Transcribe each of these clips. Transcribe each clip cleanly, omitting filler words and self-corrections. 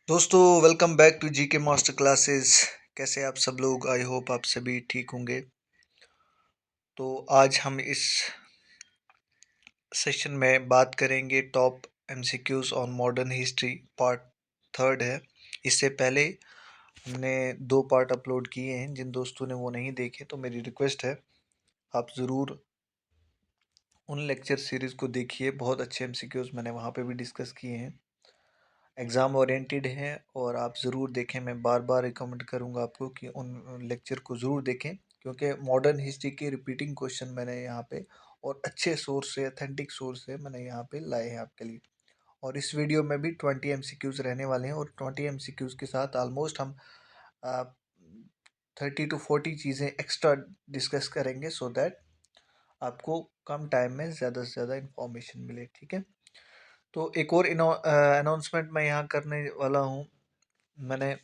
दोस्तों, welcome back to GK master classes. कैसे आप सब लोग? आई होप आप सभी ठीक होंगे। तो आज हम इस सेशन में बात करेंगे top MCQs on modern history, part third है। इससे पहले हमने 2 पार्ट अपलोड किए हैं। जिन दोस्तों ने वो नहीं देखे तो मेरी रिक्वेस्ट है, आप ज़रूर उन लेक्चर सीरीज़ को देखिए। बहुत अच्छे एमसीक्यूज मैंने वहाँ पे भी डिस्कस किए हैं, एग्ज़ाम ओरिएंटेड हैं और आप ज़रूर देखें। मैं बार बार रिकमेंड करूँगा आपको कि उन लेक्चर को ज़रूर देखें, क्योंकि मॉडर्न हिस्ट्री के रिपीटिंग क्वेश्चन मैंने यहाँ पे और अच्छे सोर्स से, ऑथेंटिक सोर्स से मैंने यहाँ पे लाए हैं आपके लिए। और इस वीडियो में भी 20 एमसीक्यूज़ रहने वाले हैं और 20 एमसीक्यूज़ के साथ ऑलमोस्ट हम 30 to 40 चीज़ें एक्स्ट्रा डिस्कस करेंगे, सो दैट आपको कम टाइम में ज़्यादा से ज़्यादा इंफॉर्मेशन मिले। ठीक है, तो एक और अनाउंसमेंट मैं यहाँ करने वाला हूँ। मैंने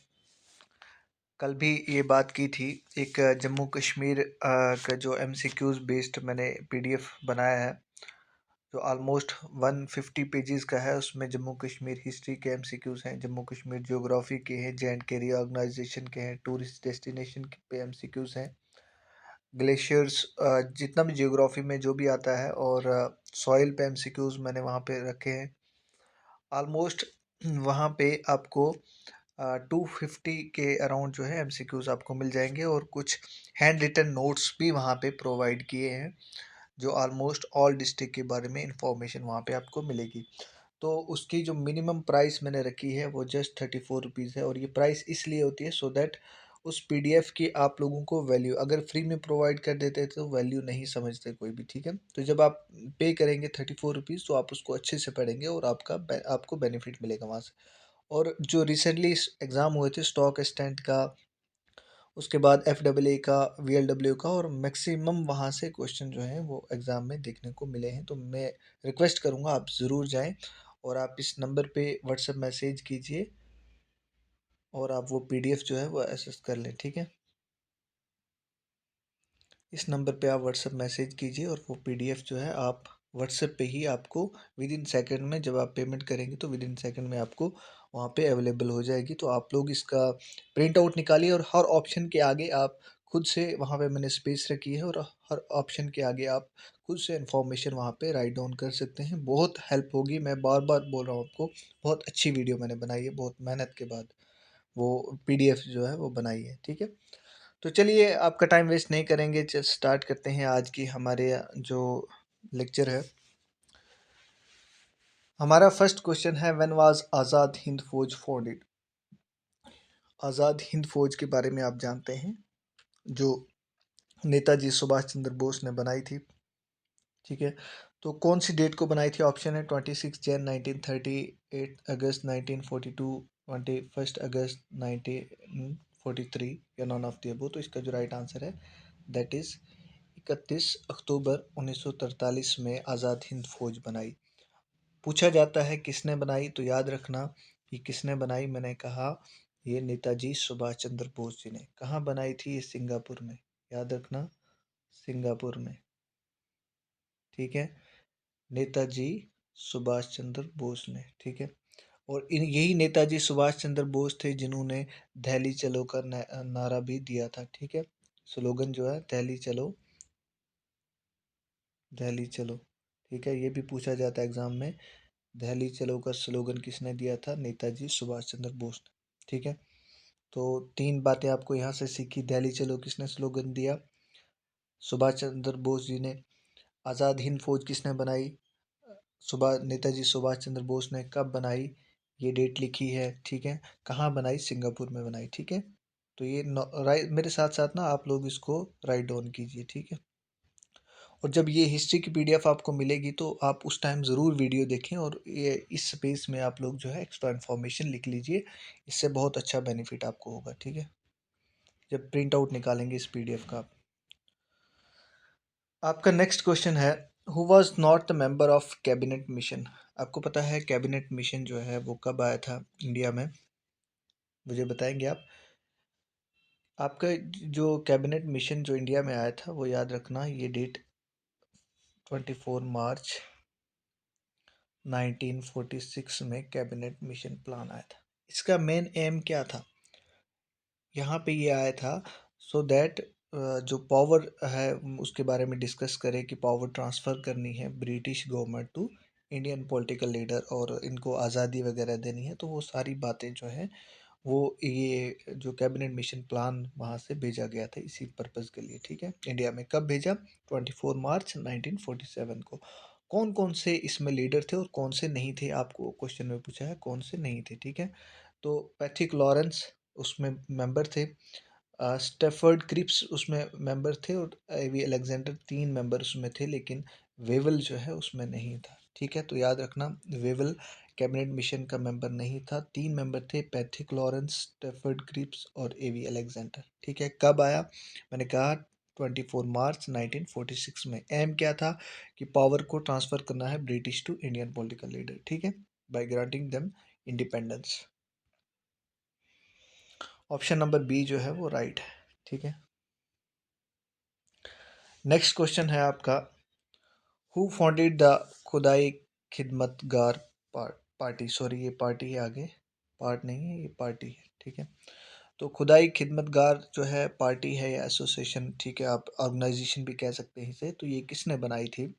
कल भी ये बात की थी। एक जम्मू कश्मीर का जो एमसीक्यूज़ बेस्ड मैंने पीडीएफ बनाया है, जो ऑलमोस्ट 150 पेजेस का है। उसमें जम्मू कश्मीर हिस्ट्री के एमसीक्यूज़ हैं, जम्मू कश्मीर ज्योग्राफी के हैं, जे&के रीऑर्गेनाइजेशन के हैं, टूरिस्ट डेस्टिनेशन पे एमसीक्यूज़ हैं, ग्लेशियर्स, जितना भी ज्योग्राफी में जो भी आता है, और सॉइल पे एमसीक्यूज़ मैंने वहाँ पे रखे हैं। ऑलमोस्ट वहाँ पे आपको 250 के अराउंड जो है एमसीक्यूज़ आपको मिल जाएंगे, और कुछ हैंड रिटन नोट्स भी वहाँ पे प्रोवाइड किए हैं, जो ऑलमोस्ट ऑल डिस्ट्रिक्ट के बारे में इंफॉर्मेशन वहाँ पे आपको मिलेगी। तो उसकी जो मिनिमम प्राइस मैंने रखी है वो जस्ट 34 रुपीज़ है, और ये प्राइस इसलिए होती है सो दैट उस पीडीएफ की आप लोगों को वैल्यू, अगर फ्री में प्रोवाइड कर देते तो वैल्यू नहीं समझते कोई भी। ठीक है, तो जब आप पे करेंगे 34 रुपीज़ तो आप उसको अच्छे से पढ़ेंगे और आपको बेनिफिट मिलेगा वहाँ से। और जो रिसेंटली एग्ज़ाम हुए थे स्टॉक एक्सटेंट का, उसके बाद एफडब्ल्यूए का, वीएलडब्ल्यू का, और मैक्सिमम वहाँ से क्वेश्चन जो हैं वो एग्ज़ाम में देखने को मिले हैं। तो मैं रिक्वेस्ट करूँगा आप ज़रूर जाएं और आप इस नंबर पे व्हाट्सएप मैसेज कीजिए और आप वो पीडीएफ जो है वो एक्सेस कर लें। ठीक है, इस नंबर पे आप व्हाट्सएप मैसेज कीजिए और वो पीडीएफ जो है आप व्हाट्सएप पे ही आपको विद इन सेकेंड में, जब आप पेमेंट करेंगे तो विद इन सेकेंड में आपको वहाँ पे अवेलेबल हो जाएगी। तो आप लोग इसका प्रिंट आउट निकालिए और हर ऑप्शन के आगे आप खुद से, वहाँ पे मैंने स्पेस रखी है, और हर ऑप्शन के आगे आप खुद से इंफॉर्मेशन वहाँ पे राइट डाउन कर सकते हैं। बहुत हेल्प होगी, मैं बार बार बोल रहा हूँ आपको। बहुत अच्छी वीडियो मैंने बनाई है, बहुत मेहनत के बाद वो पीडीएफ जो है वो बनाई है। ठीक है, तो चलिए आपका टाइम वेस्ट नहीं करेंगे, स्टार्ट करते हैं आज की हमारे जो लेक्चर है। हमारा फर्स्ट क्वेश्चन है, व्हेन वाज आज़ाद हिंद फौज फाउंडेड। आज़ाद हिंद फौज के बारे में आप जानते हैं, जो नेताजी सुभाष चंद्र बोस ने बनाई थी। ठीक है, तो कौन सी डेट को बनाई थी? ऑप्शन है 26 जनवरी 1930, 8 अगस्त 1942, 21 अगस्त 1943, या नॉन ऑफ द अबव। तो इसका जो राइट आंसर है दैट इज 31 अक्टूबर 1943 में आज़ाद हिंद फौज बनाई। पूछा जाता है किसने बनाई, तो याद रखना कि किसने बनाई। मैंने कहा ये नेताजी सुभाष चंद्र बोस जी ने। कहाँ बनाई थी? ये सिंगापुर में, याद रखना, सिंगापुर में। ठीक है, नेताजी सुभाष चंद्र बोस ने। ठीक है, और इन यही नेताजी सुभाष चंद्र बोस थे जिन्होंने दिल्ली चलो का नारा भी दिया था। ठीक है, स्लोगन जो है दिल्ली चलो, दिल्ली चलो। ठीक है, ये भी पूछा जाता है एग्जाम में, दिल्ली चलो का स्लोगन किसने दिया था? नेताजी सुभाष चंद्र बोस ने। ठीक है, तो 3 बातें आपको यहाँ से सीखी। दिल्ली चलो किसने स्लोगन दिया? सुभाष चंद्र बोस जी ने। आज़ाद हिंद फौज किसने बनाई? नेताजी सुभाष चंद्र बोस ने। कब बनाई? ये डेट लिखी है। ठीक है, कहाँ बनाई? सिंगापुर में बनाई। ठीक है, तो ये राइट, मेरे साथ साथ ना आप लोग इसको राइट डाउन कीजिए। ठीक है, और जब ये हिस्ट्री की पीडीएफ आपको मिलेगी तो आप उस टाइम ज़रूर वीडियो देखें, और ये इस स्पेस में आप लोग जो है एक्स्ट्रा इन्फॉर्मेशन लिख लीजिए। इससे बहुत अच्छा बेनिफिट आपको होगा। ठीक है, जब प्रिंट आउट निकालेंगे इस पीडीएफ का। आपका नेक्स्ट क्वेश्चन है, who was not the member of cabinet mission. आपको पता है कैबिनेट मिशन जो है वो कब आया था इंडिया में? मुझे बताएंगे आप? आपका जो कैबिनेट मिशन जो इंडिया में आया था वो याद रखना, ये डेट 24 मार्च 1946 में कैबिनेट मिशन प्लान आया था। इसका मेन एम क्या था, यहाँ पे ये आया था सो दैट जो पावर है उसके बारे में डिस्कस करें कि पावर ट्रांसफ़र करनी है British government to Indian political leader और इनको आज़ादी वगैरह देनी है, तो वो सारी बातें जो हैं वो ये जो कैबिनेट मिशन प्लान वहाँ से भेजा गया था इसी पर्पज़ के लिए, ठीक है। इंडिया में कब भेजा? 24 मार्च 1947 को। कौन कौन से इसमें लीडर थे और कौन से नहीं थे, आपको क्वेश्चन में पूछा है कौन से नहीं थे, ठीक है। तो पैट्रिक लॉरेंस उसमें मेंबर थे, स्टेफर्ड क्रिप्स उसमें मेंबर थे और एवी अलेक्जेंडर, तीन मेंबर उसमें थे, लेकिन वेवल जो है उसमें नहीं था, ठीक है। तो याद रखना, वेवल कैबिनेट मिशन का मेंबर नहीं था। तीन मेंबर थे, पैट्रिक लॉरेंस, स्टेफर्ड क्रिप्स और एवी अलेक्जेंडर, ठीक है। कब आया? मैंने कहा 24 मार्च 1946 में। एम क्या था कि पावर को ट्रांसफ़र करना है British to Indian political leader, ठीक है, by granting them independence. Option number B जो है वो राइट है, ठीक है। नेक्स्ट क्वेश्चन है आपका, हु फाउंडेड द खुदाई खिदमतगार पार्टी, सॉरी ये पार्टी है आगे, पार्ट नहीं है ये पार्टी है, ठीक है। तो खुदाई खिदमतगार जो है पार्टी है या एसोसिएशन, ठीक है, आप ऑर्गेनाइजेशन भी कह सकते हैं इसे। तो ये किसने बनाई थी?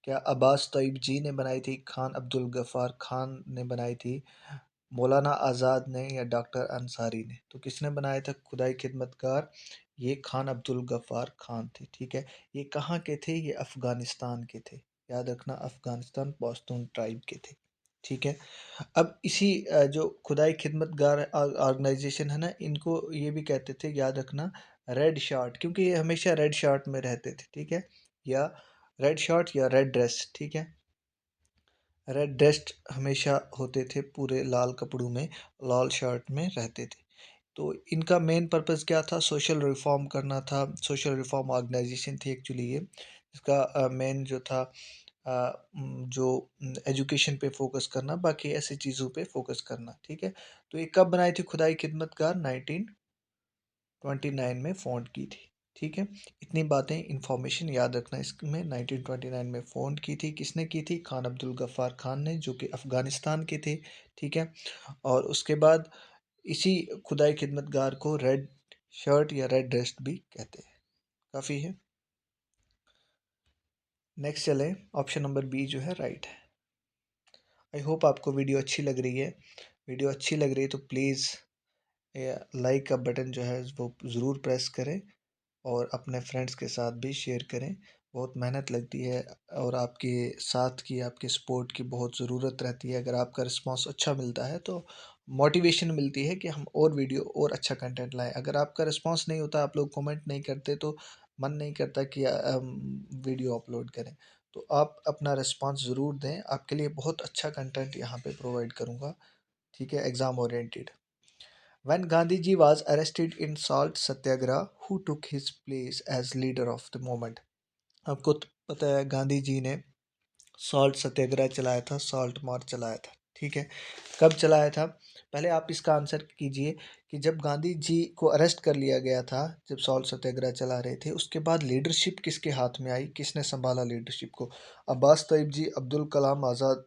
क्या अब्बास तैयब जी ने बनाई थी, खान अब्दुल गफ्फार खान ने बनाई थी, मौलाना आज़ाद ने या डॉक्टर अंसारी ने? तो किसने बनाया था खुदाई खिदमतगार? ये खान अब्दुल गफ्फार खान थे, ठीक है। ये कहाँ के थे? ये अफ़गानिस्तान के थे, याद रखना, अफ़गानिस्तान पश्तून ट्राइब के थे, ठीक है। अब इसी जो खुदाई खिदमतगार ऑर्गेनाइजेशन है ना, इनको ये भी कहते थे, याद रखना, रेड शर्ट, क्योंकि ये हमेशा रेड शर्ट में रहते थे, ठीक है, या रेड शर्ट या रेड ड्रेस, ठीक है। रेड ड्रेस्ड हमेशा होते थे, पूरे लाल कपड़ों में, लाल शर्ट में रहते थे। तो इनका मेन पर्पस क्या था? सोशल रिफॉर्म करना था, सोशल रिफॉर्म ऑर्गेनाइजेशन थी एक्चुअली ये। इसका मेन जो था जो एजुकेशन पे फोकस करना, बाकी ऐसी चीज़ों पे फोकस करना, ठीक है। तो ये कब बनाई थी खुदाई खिदमतगार? 1929 में फाउंड की थी, ठीक है। इतनी बातें इंफॉर्मेशन याद रखना इसमें। 1929 में फाउंड की थी, किसने की थी? खान अब्दुल गफ्फार खान ने, जो कि अफ़गानिस्तान के थे, ठीक है। और उसके बाद इसी खुदाई खिदमतगार को रेड शर्ट या रेड ड्रेस भी कहते हैं। काफ़ी है। नेक्स्ट चलें, ऑप्शन नंबर बी जो है राइट है। आई होप आपको वीडियो अच्छी लग रही है। वीडियो अच्छी लग रही है तो प्लीज़ लाइक का बटन जो है वो ज़रूर प्रेस करें और अपने फ्रेंड्स के साथ भी शेयर करें। बहुत मेहनत लगती है और आपके साथ की, आपके सपोर्ट की बहुत ज़रूरत रहती है। अगर आपका रिस्पांस अच्छा मिलता है तो मोटिवेशन मिलती है कि हम और वीडियो और अच्छा कंटेंट लाएं। अगर आपका रिस्पांस नहीं होता, आप लोग कमेंट नहीं करते, तो मन नहीं करता कि वीडियो अपलोड करें। तो आप अपना रिस्पांस ज़रूर दें, आपके लिए बहुत अच्छा कंटेंट यहाँ पे प्रोवाइड करूँगा, ठीक है, exam oriented. When Gandhiji was arrested in Salt Satyagraha, who took his place as leader of the movement? आपको तो पता है गांधी जी ने सॉल्ट सत्याग्रह चलाया था, सॉल्ट मार्च चलाया था, ठीक है। कब चलाया था? पहले आप इसका आंसर कीजिए कि जब गांधी जी को अरेस्ट कर लिया गया था, जब सॉल्ट सत्याग्रह चला रहे थे, उसके बाद लीडरशिप किसके हाथ में आई, किसने संभाला लीडरशिप को? अब्बास तैयब जी, अब्दुल कलाम आज़ाद,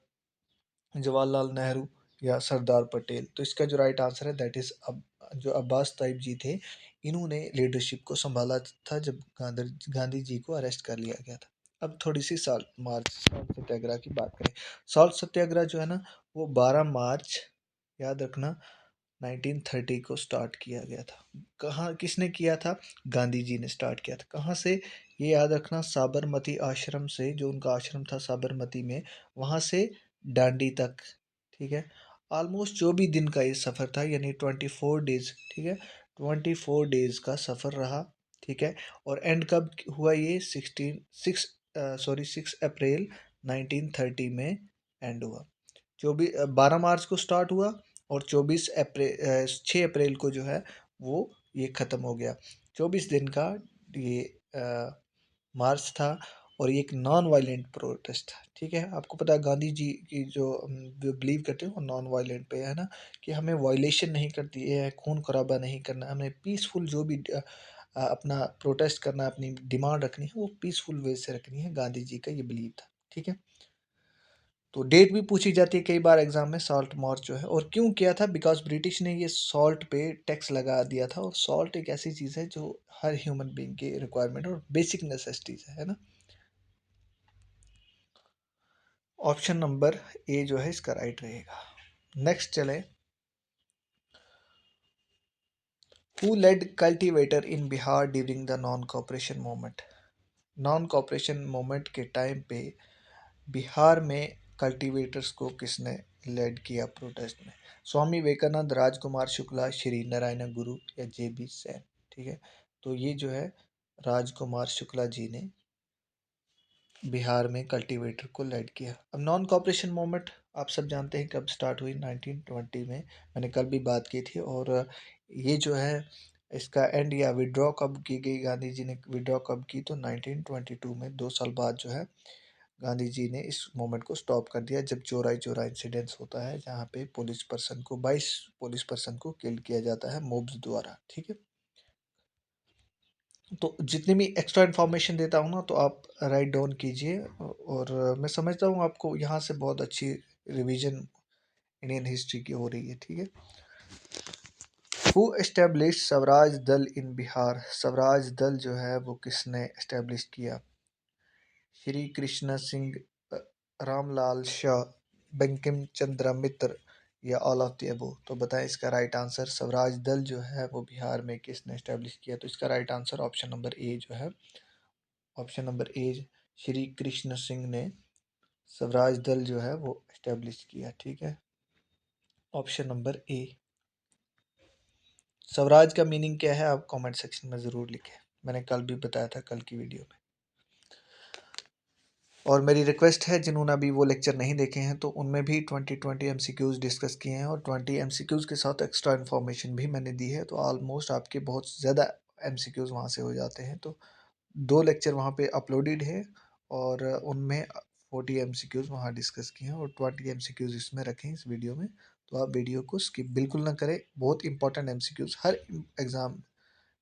जवाहरलाल नेहरू या सरदार पटेल? तो इसका जो राइट आंसर है दैट इज़ अब जो अब्बास ताइब जी थे, इन्होंने लीडरशिप को संभाला था जब गांधी जी को अरेस्ट कर लिया गया था। अब थोड़ी सी सॉल्ट सत्याग्रह की बात करें। सॉल्ट सत्याग्रह जो है ना, वो 12 मार्च, याद रखना, 1930 को स्टार्ट किया गया था। कहाँ, किसने किया था? गांधी जी ने स्टार्ट किया था। कहाँ से? ये याद रखना, साबरमती आश्रम से, जो उनका आश्रम था साबरमती में, वहाँ से डांडी तक, ठीक है। ऑलमोस्ट जो भी दिन का ये सफ़र था, यानी 24 डेज, ठीक है, 24 डेज का सफ़र रहा, ठीक है। और एंड कब हुआ ये? 6 अप्रैल 1930 में एंड हुआ। 12 मार्च को स्टार्ट हुआ और 6 अप्रैल को जो है वो ये ख़त्म हो गया। 24 दिन का ये मार्च था और ये एक नॉन वायलेंट प्रोटेस्ट था, ठीक है। आपको पता है गांधी जी की जो बिलीव करते हैं वो नॉन वायलेंट पे है ना, कि हमें वायलेशन नहीं करती है, खून खराबा नहीं करना, हमें पीसफुल जो भी अपना प्रोटेस्ट करना, अपनी डिमांड रखनी है, वो पीसफुल वे से रखनी है। गांधी जी का ये बिलीव था, ठीक है। तो डेट भी पूछी जाती है कई बार एग्जाम में, सॉल्ट मार्च जो है, और क्यों किया था, बिकॉज ब्रिटिश ने ये सॉल्ट पे टैक्स लगा दिया था, और सॉल्ट एक ऐसी चीज़ है जो हर ह्यूमन बीइंग की रिक्वायरमेंट और बेसिक नेसेसिटीज है ना। ऑप्शन नंबर ए जो है इसका राइट रहेगा। नेक्स्ट चले, who led cultivator in Bihar during the non cooperation movement. Non cooperation movement के टाइम पे बिहार में कल्टीवेटर्स को किसने लेड किया प्रोटेस्ट में। स्वामी विवेकानंद, राजकुमार शुक्ला, श्री नारायण गुरु या जे बी सेन। ठीक है, तो ये जो है राजकुमार शुक्ला जी ने बिहार में कल्टीवेटर को लेड किया। अब नॉन कॉपरेशन मूवमेंट आप सब जानते हैं कब स्टार्ट हुई, 1920 में, मैंने कल भी बात की थी। और ये जो है इसका एंड या विड्रॉ कब की गई, गांधी जी ने विड्रॉ कब की, तो 1922 में, 2 साल बाद जो है गांधी जी ने इस मूवमेंट को स्टॉप कर दिया, जब चोराई चोरा इंसिडेंट्स होता है जहाँ पे 22 पुलिस पर्सन को किल किया जाता है मोब्स द्वारा। ठीक है, तो जितनी भी एक्स्ट्रा इन्फॉर्मेशन देता हूँ ना, तो आप राइट डाउन कीजिए, और मैं समझता हूँ आपको यहाँ से बहुत अच्छी रिवीजन इंडियन हिस्ट्री की हो रही है। ठीक है, हु एस्टेब्लिश स्वराज दल इन बिहार। स्वराज दल जो है वो किसने एस्टेब्लिश किया, श्री कृष्ण सिंह, रामलाल शाह, बंकिम चंद्र मित्र या ऑल ऑफ द अबव। तो बताएं इसका राइट आंसर, स्वराज दल जो है वो बिहार में किसने एस्टेब्लिश किया, तो इसका right answer option number A जो है, ऑप्शन नंबर ए, श्री कृष्ण सिंह ने स्वराज दल जो है वो एस्टेब्लिश किया। ठीक है, ऑप्शन नंबर ए। स्वराज का मीनिंग क्या है आप कमेंट सेक्शन में ज़रूर लिखें, मैंने कल भी बताया था कल की वीडियो में। और मेरी रिक्वेस्ट है, जिन्होंने अभी वो लेक्चर नहीं देखे हैं तो उनमें भी 20 एमसीक्यूज़ डिस्कस किए हैं, और 20 एमसीक्यूज़ के साथ एक्स्ट्रा इन्फॉर्मेशन भी मैंने दी है, तो ऑलमोस्ट आपके बहुत ज़्यादा एमसीक्यूज़ वहाँ से हो जाते हैं। तो 2 लेक्चर वहाँ पे अपलोडेड है, और उनमें 40 एमसीक्यूज़ वहाँ डिस्कस किए हैं, और 20 एमसीक्यूज़ इसमें रखें इस वीडियो में। तो आप वीडियो को स्किप बिल्कुल ना करें, बहुत इंपॉर्टेंट एमसीक्यूज़ हर एग्ज़ाम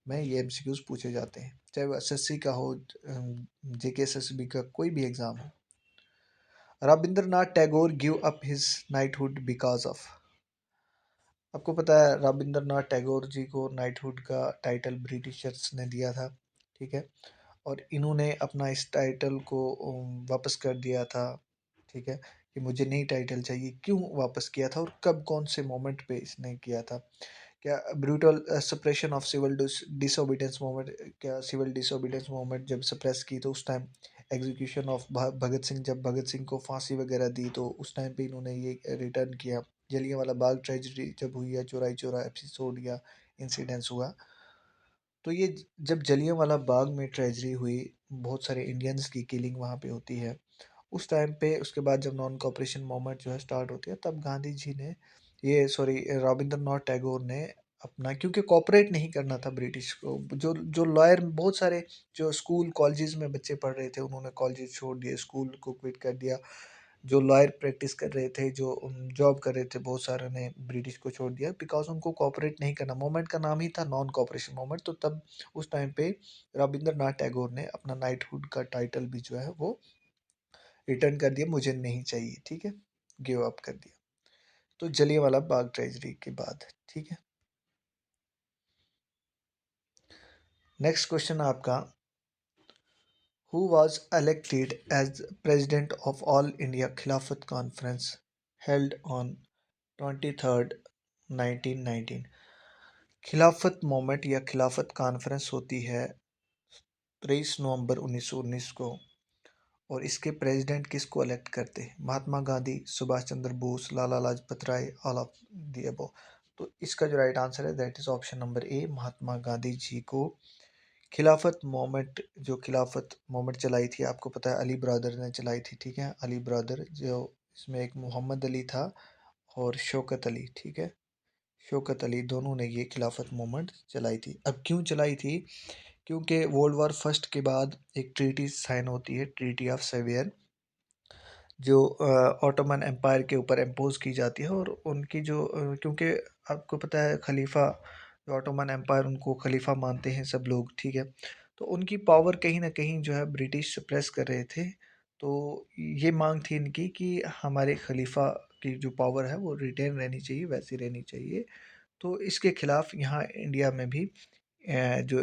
में ये एमसीक्यूज़ पूछे जाते हैं, चाहे वो एसएससी का हो, जेकेएसएसबी का कोई भी एग्ज़ाम हो। Rabindranath Tagore give up his knighthood because of. आपको पता है रविंद्रनाथ टैगोर जी को नाइटहुड का टाइटल ब्रिटिशर्स ने दिया था। ठीक है, और इन्होंने अपना इस टाइटल को वापस कर दिया था। ठीक है, कि मुझे नई टाइटल चाहिए, क्यों वापस किया था और कब, कौन से मोमेंट पे इसने किया था। क्या brutal suppression of civil disobedience movement, क्या सिविल डिसोबीडियंस मूवमेंट जब सप्रेस की तो उस time execution of Bhagat Singh, जब भगत सिंह को फांसी वगैरह दी तो उस टाइम पे इन्होंने ये रिटर्न किया। जलियांवाला बाग ट्रेजिडी जब हुई, या चोराई चोरा एपिसोड या इंसिडेंस हुआ, तो ये जब जलियांवाला बाग में ट्रेजरी हुई, बहुत सारे इंडियंस की किलिंग वहाँ पे होती है, उस टाइम पे, उसके बाद जब नॉन कॉपरेशन मूवमेंट जो है स्टार्ट होती है, तब गांधी जी ने ये सॉरी रविंद्रनाथ टैगोर ने अपना, क्योंकि कॉपरेट नहीं करना था ब्रिटिश को, जो जो लॉयर, बहुत सारे जो स्कूल कॉलेजेस में बच्चे पढ़ रहे थे उन्होंने कॉलेजेस छोड़ दिए, स्कूल को क्विट कर दिया। जो लॉयर प्रैक्टिस कर रहे थे, जो जॉब कर रहे थे, बहुत सारे ने ब्रिटिश को छोड़ दिया, बिकॉज उनको कॉपरेट नहीं करना। मूवमेंट का नाम ही था नॉन कॉपरेशन मूवमेंट। तो तब उस टाइम पे रविंद्रनाथ टैगोर ने अपना नाइटहुड का टाइटल भी जो है वो रिटर्न कर दिया, मुझे नहीं चाहिए। ठीक है, गिव अप कर दिया, तो जलियांवाला बाग ट्रेजरी के बाद। ठीक है, नेक्स्ट क्वेश्चन आपका, who was elected as president of all India Khilafat Conference held on 23rd 1919। खिलाफत मोमेंट या खिलाफत कॉन्फ्रेंस होती है 23 नवंबर 1919 को, और इसके प्रेसिडेंट किसको इलेक्ट करते हैं, Mahatma Gandhi, Subhash Chandra Bose, Lala Lajpat Rai, all of the above. तो इसका जो राइट आंसर है that is option number A, Mahatma Gandhi ji को खिलाफत मोमेंट, जो खिलाफत मोमेंट चलाई थी, आपको पता है अली ब्रदर ने चलाई थी। ठीक है, अली ब्रदर, जो इसमें एक मोहम्मद अली था और शौकत अली। ठीक है, शौकत अली, दोनों ने ये खिलाफत मूवमेंट चलाई थी। अब क्यों चलाई थी, क्योंकि वर्ल्ड वॉर फर्स्ट के बाद एक ट्रीटी साइन होती है, ट्रीटी ऑफ सेवियर, जो ऑटोमन एम्पायर के ऊपर इम्पोज की जाती है। और उनकी जो क्योंकि आपको पता है खलीफा, जो ऑटोमन एम्पायर, उनको खलीफा मानते हैं सब लोग। ठीक है, तो उनकी पावर कहीं ना कहीं जो है ब्रिटिश सप्रेस कर रहे थे। तो ये मांग थी इनकी कि हमारे खलीफा की जो पावर है वो रिटेन रहनी चाहिए, वैसी रहनी चाहिए। तो इसके खिलाफ यहाँ इंडिया में भी जो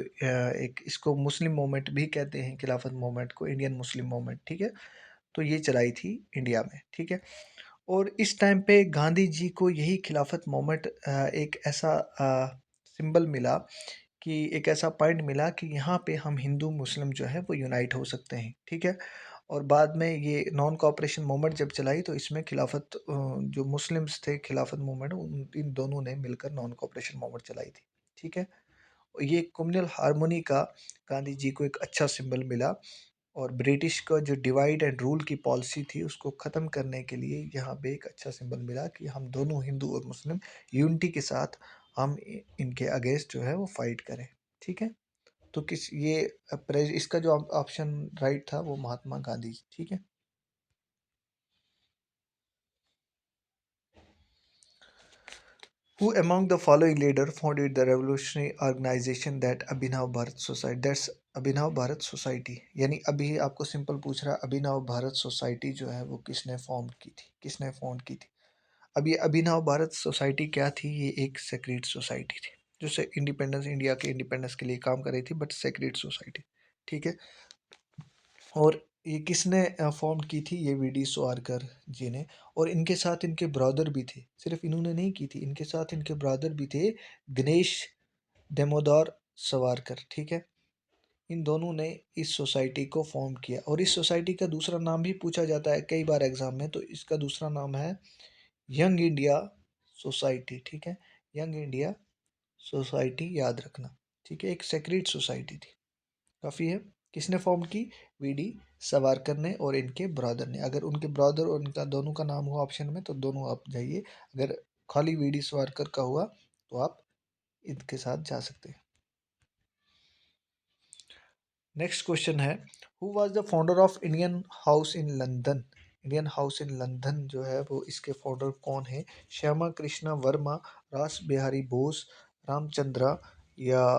एक इसको मुस्लिम मूवमेंट भी कहते हैं, खिलाफत मूवमेंट को इंडियन मुस्लिम मूवमेंट, ठीक है। तो ये चलाई थी इंडिया में, ठीक है। और इस टाइम पे गांधी जी को यही खिलाफत मूवमेंट एक ऐसा सिंबल मिला, कि एक ऐसा पॉइंट मिला कि यहाँ पे हम हिंदू मुस्लिम जो है वो यूनाइट हो सकते हैं, ठीक है। और बाद में ये नॉन कॉपरेशन मूवमेंट जब चलाई तो इसमें खिलाफत जो मुस्लिम्स थे, खिलाफत मूवमेंट, उन इन दोनों ने मिलकर नॉन कॉपरेशन मूवमेंट चलाई थी, ठीक है। और ये कम्युनल हार्मोनी का गांधी जी को एक अच्छा सिंबल मिला, और ब्रिटिश का जो डिवाइड एंड रूल की पॉलिसी थी उसको ख़त्म करने के लिए यहाँ पे एक अच्छा सिंबल मिला कि हम दोनों हिंदू और मुस्लिम यूनिटी के साथ हम इनके अगेंस्ट जो है वो फाइट करें, ठीक है। तो किस ये इसका जो ऑप्शन राइट था वो महात्मा गांधी, ठीक है। Who among the following leader founded the revolutionary organization that Abhinav Bharat Society? That's Abhinav Bharat society. यानी अभी आपको सिंपल पूछ रहा है, अभिनव भारत सोसाइटी जो है वो किसने फॉर्म की थी, किसने फाउंड की थी। अब ये अभिनव भारत सोसाइटी क्या थी? ये एक सेक्रेट सोसाइटी थी जो से इंडिपेंडेंस, इंडिया के इंडिपेंडेंस के लिए काम कर रही थी, बट सेक्रेट सोसाइटी, ठीक है। और ये किसने फॉर्म की थी? ये वी डी सावरकर जी ने। और इनके साथ इनके ब्रदर भी थे, सिर्फ इन्होंने नहीं की थी, इनके साथ इनके ब्रदर भी थे, गणेश दामोदर सावरकर, ठीक है। इन दोनों ने इस सोसाइटी को फॉर्म किया। और इस सोसाइटी का दूसरा नाम भी पूछा जाता है कई बार एग्जाम में, तो इसका दूसरा नाम है यंग इंडिया सोसाइटी, ठीक है। यंग इंडिया सोसाइटी याद रखना, ठीक है। एक सेक्रेट सोसाइटी थी, काफ़ी है। किसने फॉर्म की? वी डी सावरकर ने और इनके ब्रदर ने। अगर उनके ब्रदर और इनका दोनों का नाम हुआ ऑप्शन में तो दोनों आप जाइए, अगर खाली वी डी सावरकर का हुआ तो आप इनके साथ जा सकते हैं। नेक्स्ट क्वेश्चन है, who was the founder of Indian house in London? Indian house in London जो है वो इसके फाउंडर कौन है? श्यामा कृष्णा वर्मा, रास बिहारी बोस, रामचंद्रा, या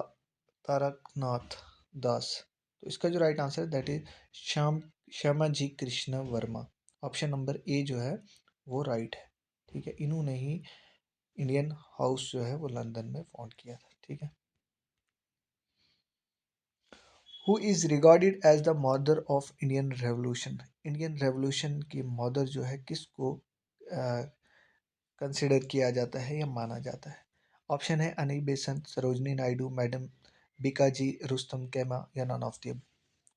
तारकनाथ दास? तो इसका जो राइट आंसर है that is Shyama ji Krishna Varma. Option number A जो है वो राइट है, ठीक है। इन्होंने ही इंडियन हाउस जो है वो लंदन में फाउंड किया था, ठीक है। Who is regarded as the mother of Indian revolution? Indian revolution की मदर जो है किसको कंसिडर किया जाता है या माना जाता है? ऑप्शन है अनी बेसेंट, सरोजनी नायडू, मैडम बीकाजी, रुस्तम कैमा, या नन ऑफ द।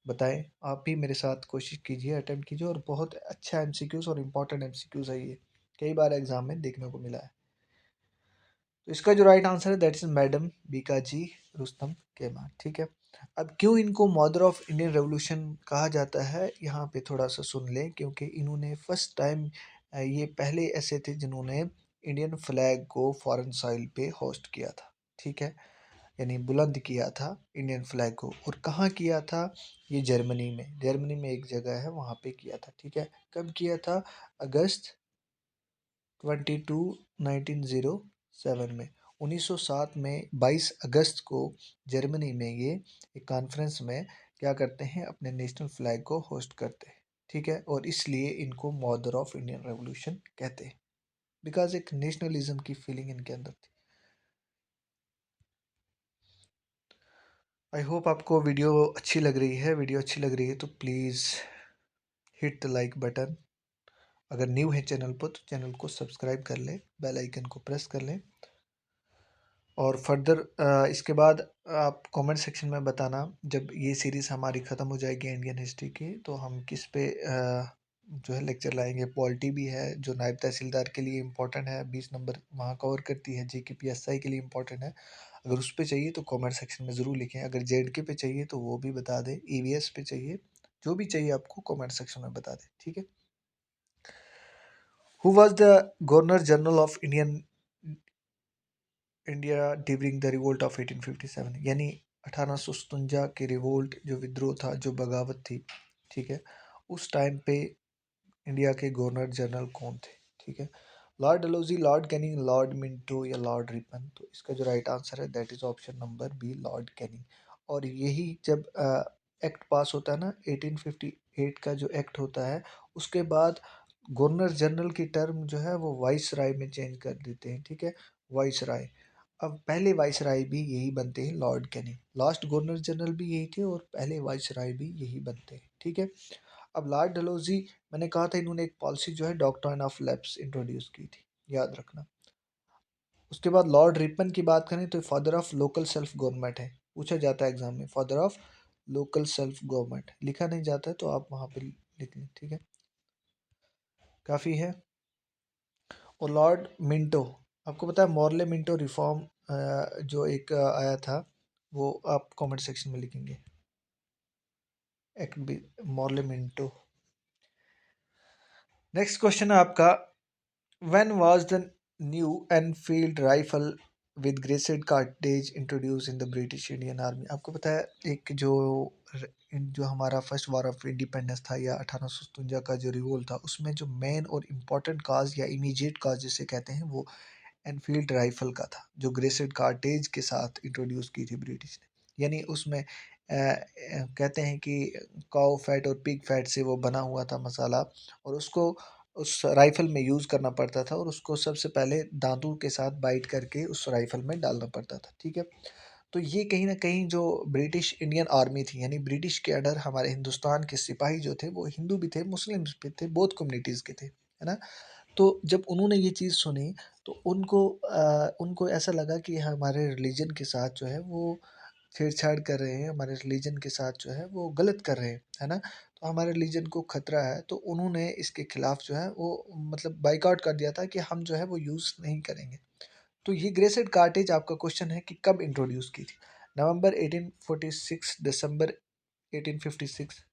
बताएं। आप भी मेरे साथ कोशिश कीजिए, अटेम्प्ट कीजिए, और बहुत अच्छा एमसीक्यूज और इम्पोर्टेंट एमसीक्यूज है ये, कई बार एग्जाम में देखने को मिला है। तो इसका जो राइट आंसर है that is madam Bikaji Rustam केमा, ठीक है। अब क्यों इनको मदर ऑफ इंडियन रेवोल्यूशन कहा जाता है, यहाँ पे थोड़ा सा सुन लें, क्योंकि इन्होंने फर्स्ट टाइम ये पहले ऐसे थे जिन्होंने इंडियन फ्लैग को फॉरेन सॉइल पे होस्ट किया था, ठीक है। यानी बुलंद किया था इंडियन फ्लैग को। और कहाँ किया था? ये जर्मनी में, जर्मनी में एक जगह है वहाँ पे किया था, ठीक है। कब किया था? अगस्त 22 1907 में, 1907 में 22 अगस्त को जर्मनी में ये एक कॉन्फ्रेंस में क्या करते हैं, अपने नेशनल फ्लैग को होस्ट करते हैं, ठीक है। और इसलिए इनको मदर ऑफ इंडियन रेवोल्यूशन कहते हैं, बिकॉज एक नेशनलिज्म की फीलिंग इनके अंदर थी। आई होप आपको वीडियो अच्छी लग रही है। वीडियो अच्छी लग रही है तो please hit the like button. अगर न्यू है चैनल पर तो चैनल को सब्सक्राइब कर लें, बेल आइकन को प्रेस कर लें। और फर्दर इसके बाद आप कमेंट सेक्शन में बताना, जब ये सीरीज़ हमारी ख़त्म हो जाएगी इंडियन हिस्ट्री की, तो हम किस पे जो है लेक्चर लाएंगे। पॉलिटी भी है जो नायब तहसीलदार के लिए इम्पोर्टेंट है, 20 नंबर वहाँ कवर करती है। जी के पी एस आई के लिए इम्पोर्टेंट है। अगर उस पे चाहिए तो कमेंट सेक्शन में ज़रूर लिखें। अगर जे एंड के पे चाहिए तो वो भी बता दें। ई वी एस पे चाहिए, जो भी चाहिए आपको कमेंट सेक्शन में बता दें, ठीक है। Who was the governor general of India during the revolt of 1857? यानी 1857 के रिवोल्ट जो विद्रोह था, जो बगावत थी, ठीक है, उस टाइम पे इंडिया के गवर्नर जनरल कौन थे, ठीक है। Lord Dalhousie, Lord Canning, Lord Minto, या लॉर्ड रिपन? तो इसका जो राइट आंसर है that is option number B, Lord Canning. और यही जब एक्ट पास होता है ना 1850 1948 का जो एक्ट होता है, उसके बाद गवर्नर जनरल की टर्म जो है वो वाइस राय में चेंज कर देते हैं, ठीक है, वाइस राय। अब पहले वाइस राय भी यही बनते हैं, Lord Canning. Last governor general भी यही थे और पहले वाइस राय भी यही बनते हैं, ठीक है। अब लॉर्ड डलहौजी, मैंने कहा था इन्होंने एक पॉलिसी जो है डॉक्ट्रिन ऑफ लैप्स इंट्रोड्यूस की थी, याद रखना। उसके बाद लॉर्ड रिपन की बात करें तो father of local self government है, पूछा जाता है एग्जाम में, father of local self government. लिखा नहीं जाता है तो आप वहाँ पे लिख लें, ठीक है, काफ़ी है। और लॉर्ड मिंटो, आपको पता है मॉर्ले मिंटो रिफॉर्म जो एक आया था, वो आप कमेंट सेक्शन में लिखेंगे, एक्ट भी मॉर्ले मिंटो। नेक्स्ट क्वेश्चन है आपका, when was the new Enfield rifle with greased cartridge introduce in the British Indian army. आपको पता है एक जो हमारा फर्स्ट वॉर ऑफ इंडिपेंडेंस था या 1857 का जो रिवोल्ट था, उसमें जो मेन और इम्पोर्टेंट काज या इमीडिएट काज जिसे कहते हैं वो एनफील्ड राइफल का था, जो ग्रेसेड कार्टेज के साथ इंट्रोड्यूस की थी ब्रिटिश ने। यानी उसमें कहते हैं कि काऊ फैट और पिग फैट से वो बना हुआ था मसाला, और उसको उस राइफल में यूज़ करना पड़ता था, और उसको सबसे पहले दांतों के साथ बाइट करके उस राइफल में डालना पड़ता था, ठीक है। तो ये कहीं ना कहीं जो ब्रिटिश इंडियन आर्मी थी, यानी ब्रिटिश के अंडर हमारे हिंदुस्तान के सिपाही जो थे वो हिंदू भी थे, मुस्लिम भी थे, बोथ कम्युनिटीज़ के थे, है ना। तो जब उन्होंने ये चीज़ सुनी तो उनको ऐसा लगा कि हमारे रिलीजन के साथ जो है वो छेड़छाड़ कर रहे हैं, हमारे रिलीजन के साथ जो है वो गलत कर रहे हैं, है ना। तो हमारे रिलीजन को खतरा है, तो उन्होंने इसके खिलाफ जो है वो मतलब बाइकआउट कर दिया था कि हम जो है वो यूज़ नहीं करेंगे। तो ये ग्रेसेड कार्टेज, आपका क्वेश्चन है कि कब इंट्रोड्यूस की थी, नवंबर 1846, दिसंबर 1856,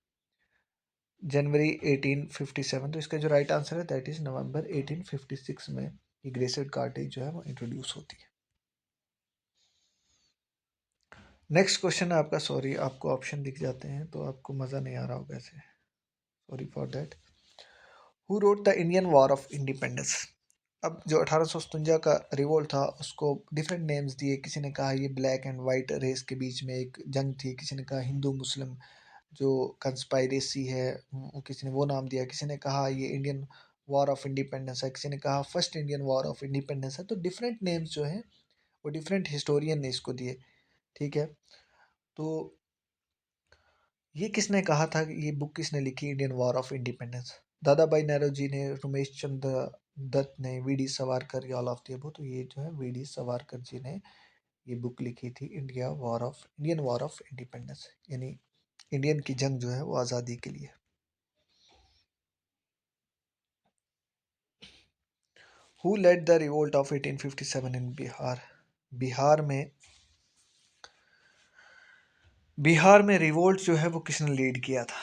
जनवरी 1857। तो इसका जो राइट आंसर है दैट इज नवंबर 1856 में ये ग्रेसेड कार्टेज जो है वो इंट्रोड्यूस होती है। नेक्स्ट क्वेश्चन है आपका, सॉरी आपको ऑप्शन दिख जाते हैं तो आपको मज़ा नहीं आ रहा होगा ऐसे, sorry for that. Who wrote the Indian war of independence. अब जो 1857 का रिवोल्ट था उसको डिफरेंट नेम्स दिए, किसी ने कहा ये ब्लैक एंड वाइट रेस के बीच में एक जंग थी, किसी ने कहा हिंदू मुस्लिम जो कंस्पायरेसी है किसी ने वो नाम दिया, किसी ने कहा ये इंडियन वॉर ऑफ इंडिपेंडेंस है, किसी ने कहा first Indian war of independence है। तो डिफरेंट नेम्स जो हैं वो डिफरेंट हिस्टोरियन ने इसको दिए, ठीक है। तो ये किसने कहा था, ये बुक किसने लिखी, इंडियन वॉर ऑफ इंडिपेंडेंस? दादा भाई नेहरू ने, रमेश चंद्र दत्त ने, V D Savarkar, all of the above. तो ये जो है वी डी सावरकर जी ने ये बुक लिखी थी, इंडियन वॉर ऑफ इंडिपेंडेंस, यानी इंडियन की जंग जो है वो आज़ादी के लिए। Who led the revolt of 1857 in Bihar. Bihar में रिवोल्ट जो है वो किसने लीड किया था?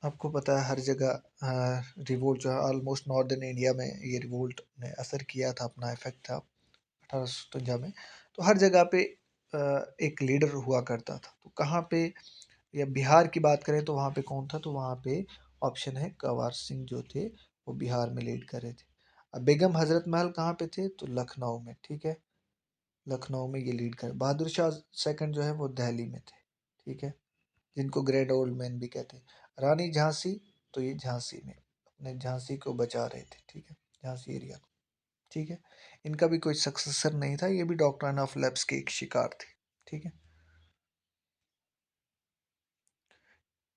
आपको पता है हर जगह रिवोल्ट जो है ऑलमोस्ट नॉर्दर्न इंडिया में ये रिवोल्ट ने असर किया था, अपना इफेक्ट था 1857 में। तो हर जगह पे एक लीडर हुआ करता था, तो कहाँ पे, या बिहार की बात करें तो वहाँ पे कौन था, तो वहाँ पे ऑप्शन है कंवर सिंह जो थे वो बिहार में लीड कर रहे थे। अब बेगम हजरत महल कहाँ पे थे, तो लखनऊ में, ठीक है, लखनऊ में ये लीड कर। बहादुर शाह सेकंड जो है वो दिल्ली में थे, ठीक है, जिनको ग्रेट ओल्ड मैन भी कहते हैं। रानी झांसी, तो ये झांसी में अपने झांसी को बचा रहे थे, ठीक है, झांसी एरिया को, ठीक है। इनका भी कोई सक्सेसर नहीं था, ये भी डॉक्ट्रिन ऑफ लैप्स के एक शिकार थे, ठीक है।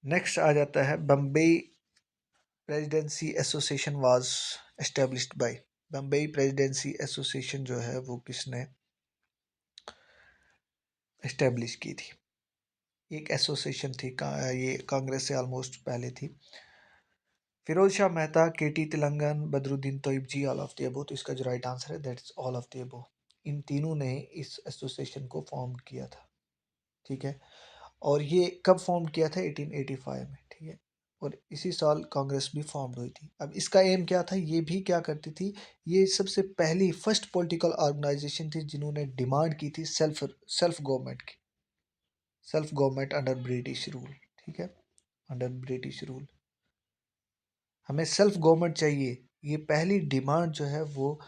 नेक्स्ट आ जाता है, Bombay presidency association was established by. Bombay presidency association जो है वो किसने एस्टेब्लिश की थी? एक एसोसिएशन थी ये कांग्रेस से ऑलमोस्ट पहले थी। Firoz Shah Mehta, K T Telang, Badruddin Tyabji, all of the above. तो इसका जो राइट आंसर है that is all of the above. इन तीनों ने इस एसोसिएशन को फॉर्म किया था, ठीक है। और ये कब फॉर्म किया था, 1885 में, ठीक है। और इसी साल कांग्रेस भी फॉर्म हुई थी। अब इसका एम क्या था, ये भी क्या करती थी, ये सबसे पहली फर्स्ट पॉलिटिकल ऑर्गेनाइजेशन थी जिन्होंने डिमांड की थी सेल्फ गवर्नमेंट की, self government under British rule, ठीक है, अंडर ब्रिटिश रूल हमें सेल्फ गवर्नमेंट चाहिए। ये पहली डिमांड जो है वो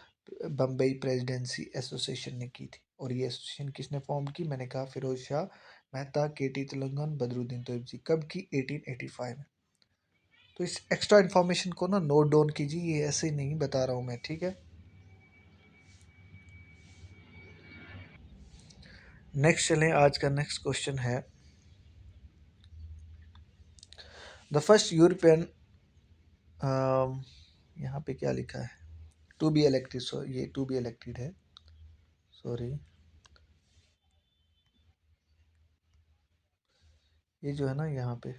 बम्बई प्रेसिडेंसी एसोसिएशन ने की थी। और ये एसोसिएशन किसने फॉर्म की, मैंने कहा फिरोज शाह मेहता, के टी तिलंगन, बदरुद्दीन तोयब जी। कब की, 1885 में। तो इस एक्स्ट्रा इन्फॉर्मेशन को ना नोट डाउन कीजिए, ये ऐसे ही नहीं बता रहा हूँ मैं, ठीक है। नेक्स्ट चलें, आज का नेक्स्ट क्वेश्चन है, द फर्स्ट यूरोपियन, यहाँ पे क्या लिखा है, टू बी इलेक्टेड, सो ये टू बी इलेक्टेड है, सॉरी, ये जो है ना यहाँ पे,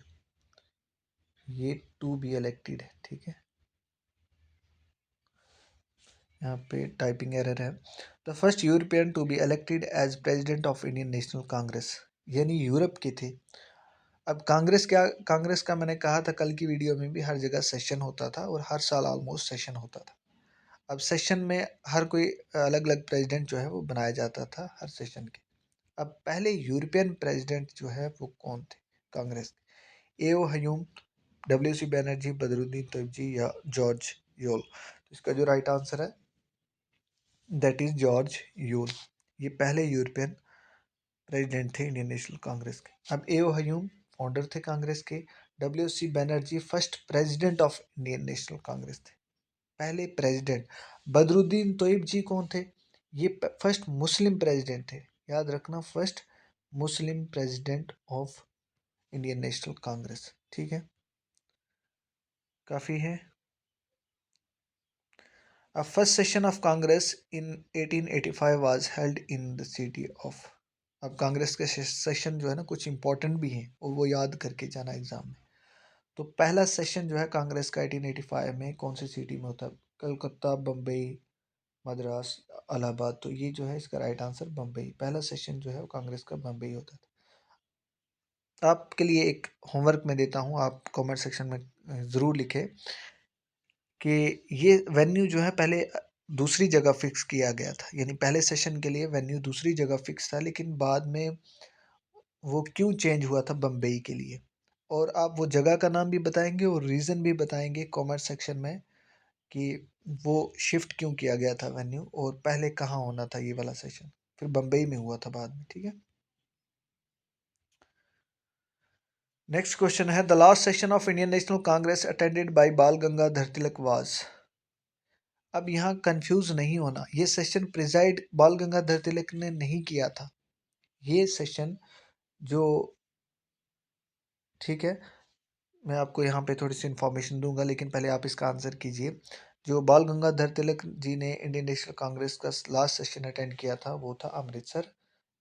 ये टू बी इलेक्टेड है, ठीक है, यहाँ पे टाइपिंग एरर है। The first European to be elected as president of Indian National Congress, यानी यूरोप के थे। अब कांग्रेस क्या, कांग्रेस का मैंने कहा था कल की वीडियो में भी, हर जगह सेशन होता था और हर साल ऑलमोस्ट सेशन होता था। अब सेशन में हर कोई अलग अलग प्रेसिडेंट जो है वो बनाया जाता था हर सेशन के। अब पहले यूरोपियन प्रेसिडेंट जो है वो कौन थे कांग्रेस के? A O Hume, W C Banerjee, Badruddin Tyabji या जॉर्ज योल। तो इसका जो राइट आंसर है दैट इज जॉर्ज योल। ये पहले यूरोपियन प्रेसिडेंट थे इंडियन नेशनल कांग्रेस के। अब एओ हयूम फाउंडर थे कांग्रेस के, W C Banerjee first president of Indian National Congress थे, पहले प्रेसिडेंट। बदरुद्दीन तोयबजी कौन थे? ये फर्स्ट मुस्लिम प्रेसिडेंट थे, याद रखना, first Muslim president of Indian National Congress, ठीक है, काफ़ी है। A first session of Congress in 1885 was held in the city of। अब कांग्रेस के सेशन जो है ना कुछ इंपॉर्टेंट भी हैं और वो याद करके जाना एग्जाम में। तो पहला सेशन जो है कांग्रेस का 1885 में कौन सी सिटी में होता है? कलकत्ता, बम्बई, मद्रास, इलाहाबाद। तो ये जो है इसका राइट आंसर बम्बई, पहला सेशन जो है वो कांग्रेस का बम्बई होता था। आपके लिए एक होमवर्क में देता हूँ, आप कमेंट सेक्शन में ज़रूर लिखें कि ये वेन्यू जो है पहले दूसरी जगह फिक्स किया गया था, यानी पहले सेशन के लिए वेन्यू दूसरी जगह फिक्स था, लेकिन बाद में वो क्यों चेंज हुआ था बम्बई के लिए। और आप वो जगह का नाम भी बताएंगे और रीज़न भी बताएंगे कमेंट सेक्शन में कि वो शिफ्ट क्यों किया गया था वेन्यू, और पहले कहाँ होना था ये वाला सेशन, फिर बम्बई में हुआ था बाद में, ठीक है। नेक्स्ट क्वेश्चन है, the last session of Indian National Congress attended by बाल गंगाधर तिलक वाज। अब यहाँ कंफ्यूज नहीं होना, ये सेशन प्रिजाइड बाल गंगाधर तिलक ने नहीं किया था, ये सेशन जो, ठीक है, मैं आपको यहाँ पे थोड़ी सी इन्फॉर्मेशन दूंगा, लेकिन पहले आप इसका आंसर कीजिए। जो बाल गंगाधर तिलक जी ने इंडियन नेशनल कांग्रेस का लास्ट सेशन अटेंड किया था वो था अमृतसर,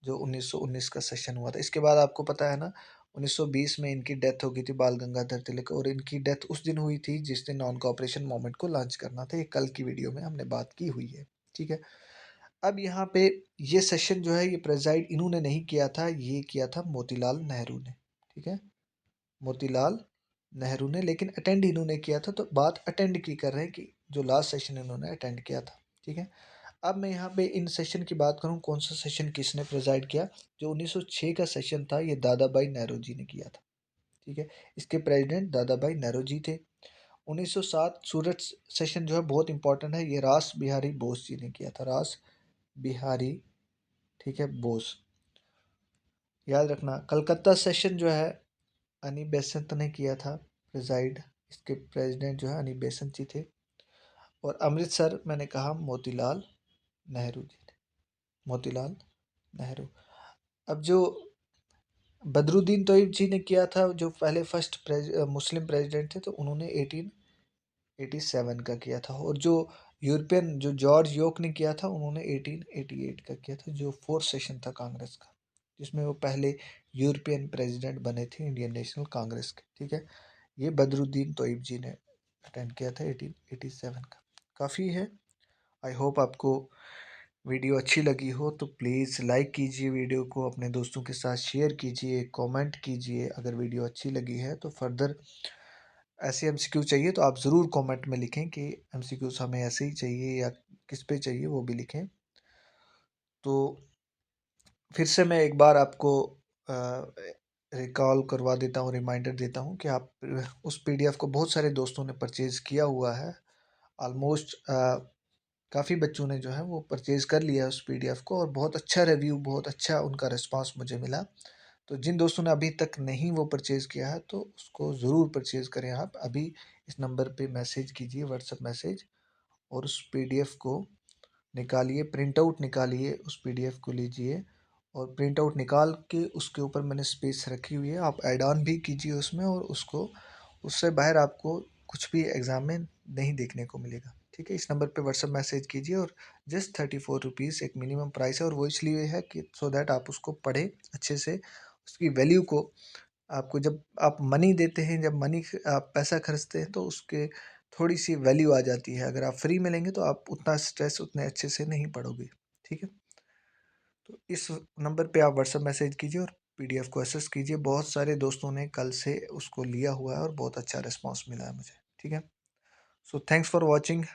जो 1919 का सेशन हुआ था। इसके बाद आपको पता है ना 1920 में इनकी डेथ हो गई थी बाल गंगाधर तिलक, और इनकी डेथ उस दिन हुई थी जिस दिन नॉन कोऑपरेशन मूवमेंट को लॉन्च करना था, ये कल की वीडियो में हमने बात की हुई है, ठीक है। अब यहाँ पे ये सेशन जो है ये प्रेजाइड इन्होंने नहीं किया था, ये किया था मोतीलाल नेहरू ने, ठीक है, मोतीलाल नेहरू ने, लेकिन अटेंड इन्होंने किया था। तो बात अटेंड की कर रहे हैं कि जो लास्ट सेशन इन्होंने अटेंड किया था, ठीक है। अब मैं यहाँ पे इन सेशन की बात करूँ, कौन सा सेशन किसने प्रेजाइड किया? जो 1906 का सेशन था ये दादा भाई नेहरू जी ने किया था, ठीक है, इसके प्रेसिडेंट दादा भाई नेहरू जी थे। 1907 सूरत सेशन जो है बहुत इंपॉर्टेंट है, ये रास बिहारी बोस जी ने किया था, रास बिहारी, ठीक है, बोस, याद रखना। कलकत्ता सेशन जो है अनी बेसेंट ने किया था प्रिजाइड, इसके प्रेसिडेंट जो है अनी बेसेंट जी थे। और अमृतसर मैंने कहा मोतीलाल नेहरू जी थे, मोतीलाल नेहरू। अब जो बदरुद्दीन तोयब जी ने किया था, जो पहले फर्स्ट मुस्लिम प्रेसिडेंट थे, तो उन्होंने 1887 का किया था। और जो यूरोपियन जो जॉर्ज योक ने किया था उन्होंने 1888 का किया था, जो फोर्थ सेशन था कांग्रेस का, जिसमें वो पहले यूरोपियन प्रेसिडेंट बने थे इंडियन नेशनल कांग्रेस के, ठीक है। ये बदरुद्दीन तोयब जी ने अटेंड किया था 1887 का, काफ़ी है। आई होप आपको वीडियो अच्छी लगी हो, तो प्लीज़ लाइक कीजिए वीडियो को, अपने दोस्तों के साथ शेयर कीजिए, कमेंट कीजिए। अगर वीडियो अच्छी लगी है तो फर्दर ऐसे एमसीक्यू चाहिए तो आप ज़रूर कमेंट में लिखें कि एमसीक्यूज हमें ऐसे ही चाहिए या किस पे चाहिए, वो भी लिखें। तो फिर से मैं एक बार आपको रिकॉल करवा देता हूँ, रिमाइंडर देता हूँ कि आप उस पीडीएफ को बहुत सारे दोस्तों ने परचेज़ किया हुआ है, ऑलमोस्ट काफ़ी बच्चों ने जो है वो परचेज़ कर लिया है उस पीडीएफ को, और बहुत अच्छा रिव्यू, बहुत अच्छा उनका रिस्पांस मुझे मिला। तो जिन दोस्तों ने अभी तक नहीं वो परचेज़ किया है तो उसको ज़रूर परचेज़ करें आप। अभी इस नंबर पे मैसेज कीजिए, व्हाट्सएप मैसेज, और उस पीडीएफ को निकालिए, प्रिंट आउट निकालिए, उस पीडीएफ को लीजिए और प्रिंट आउट निकाल के उसके ऊपर मैंने स्पेस रखी हुई है, आप ऐड ऑन भी कीजिए उसमें, और उसको उससे बाहर आपको कुछ भी एग्ज़ाम में नहीं देखने को मिलेगा। ठीक है, इस नंबर पे व्हाट्सएप मैसेज कीजिए, और जस्ट 34 रुपीज़ एक मिनिमम प्राइस है, और वो इसलिए है कि सो दैट आप उसको पढ़ें अच्छे से, उसकी वैल्यू को, आपको जब आप मनी देते हैं, जब मनी आप पैसा खर्चते हैं तो उसके थोड़ी सी वैल्यू आ जाती है। अगर आप फ्री में लेंगे तो आप उतना स्ट्रेस उतने अच्छे से नहीं पढ़ोगे। ठीक है, तो इस नंबर पे आप व्हाट्सएप मैसेज कीजिए और पीडीएफ को एक्सेस कीजिए। बहुत सारे दोस्तों ने कल से उसको लिया हुआ है और बहुत अच्छा रिस्पॉन्स मिला है मुझे। ठीक है, सो थैंक्स फॉर वॉचिंग।